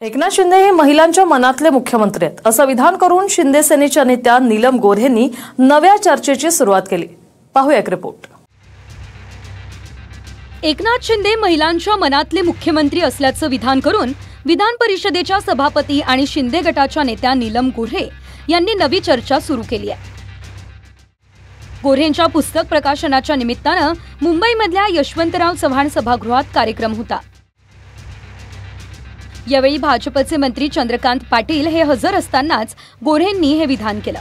एकनाथ शिंदे हे महिलांच्या मनातले मुख्यमंत्री आहेत असं विधान करून शिंदे सेनेच्या नेत्या नीलम गोऱ्हेंनी नव्या चर्चेची सुरुवात केली। पाहूया एक रिपोर्ट। एकनाथ शिंदे महिलांच्या मनातले मुख्यमंत्री असल्याचं विधान करून विधान परिषदेच्या सभापती आणि शिंदे गटाच्या नेत्या नीलम गोऱ्हे यांनी नवी चर्चा सुरू केली आहे। गोऱ्हेंच्या पुस्तक प्रकाशनाच्या निमित्तानं मुंबईमधल्या यशवंतराव चव्हाण सभागृहात कार्यक्रम होता। यावेळी भाजपचे मंत्री चंद्रकांत पाटील हे हजर असतानाच गोऱ्हेंनी हे विधान केलं।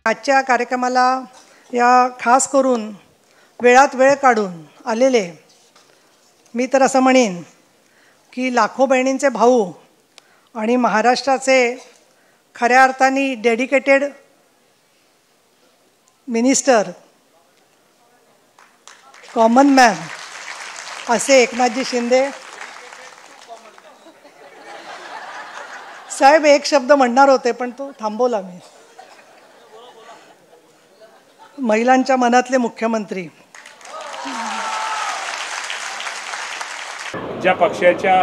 आजच्या कार्यक्रमाला या खास करून वेळात वेळ काढून आलेले मी तर असं म्हणेन की लाखो बहिणींचे भाऊ आणि महाराष्ट्राचे खऱ्या अर्थाने डेडिकेटेड मिनिस्टर कॉमन मॅन असे एकनाथजी शिंदे साहेब एक शब्द म्हणणार होते पण तो थांबवला मी। महिलांच्या मनातले मुख्यमंत्री ज्या पक्षाच्या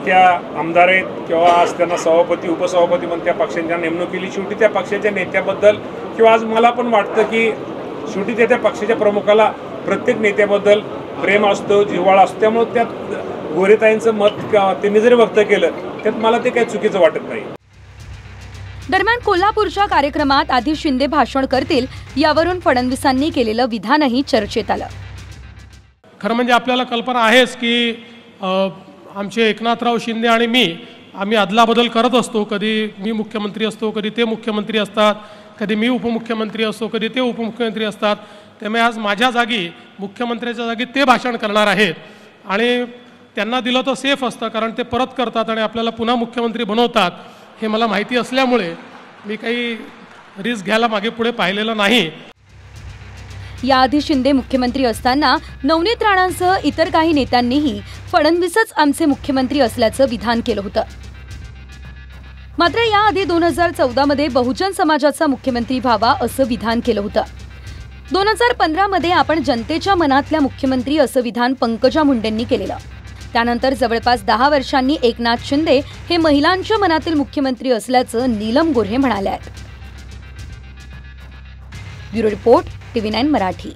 त्या आमदार आहेत किंवा आज त्यांना सभापती उपसभापती म्हणून त्या पक्षांच्या नेमणूक केली। शेवटी त्या पक्षाच्या नेत्याबद्दल किंवा आज मला पण वाटतं की शेवटी त्या पक्षाच्या प्रमुखाला प्रत्येक नेत्याबद्दल प्रेम असतो, जिव्हाळा असतो। त्यामुळे त्यात गोरेताईंचं मत त्यांनी जरी व्यक्त केलं त्यात मला ते काही चुकीचं वाटत नाही। दरम्यान कोल्हापूरच्या कार्यक्रमात आधी शिंदे भाषण करतील यावरून फडणवीसांनी केलेलं विधानही चर्चेत आलं। खरं म्हणजे आपल्याला कल्पना आहेच की आमचे एकनाथराव शिंदे आणि आम्ही अदलाबदल करत असतो। कधी मी मुख्यमंत्री असतो, कधी ते मुख्यमंत्री असतात, कधी मी उपमुख्यमंत्री असतो, कधी ते उपमुख्यमंत्री असतात। त्यामुळे आज माझ्या जागी मुख्यमंत्र्याच्या जागी ते भाषण करणार आहेत आणि त्यांना दिलं तर सेफ असतं, कारण ते परत करतात आणि आपल्याला पुन्हा मुख्यमंत्री बनवतात हे मला माहिती असल्यामुळे मी काही रिस्क घ्यायला मागे पुढे पाहिलेलं नाही। याआधी शिंदे मुख्यमंत्री असताना नवनीत राणांसह इतर काही नेत्यांनीही फडणवीसच आमचे मुख्यमंत्री असल्याचं विधान केलं होतं। मात्र याआधी 2014 मध्ये बहुजन समाजाचा मुख्यमंत्री व्हावा असं विधान केलं होतं। 2015 मध्ये आपण जनतेच्या मनातल्या मुख्यमंत्री असं विधान पंकजा मुंडेंनी केलेलं। त्यानंतर जवळपास 10 वर्षांनी एकनाथ शिंदे हे महिलांच्या मनातील मुख्यमंत्री असल्याचं नीलम गोऱ्हे म्हणाल्या आहेत। Bureau report, TV9 Marathi.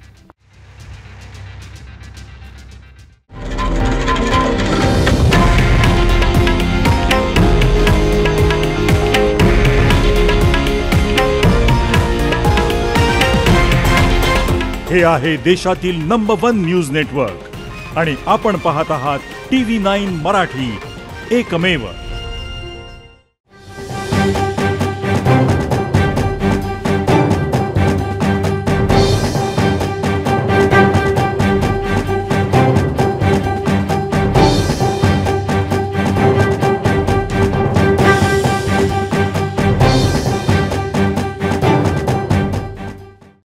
हे आहे देशातील नंबर 1 न्यूज नेटवर्क आणि आपण पाहत आहात TV9 मराठी, एकमेव।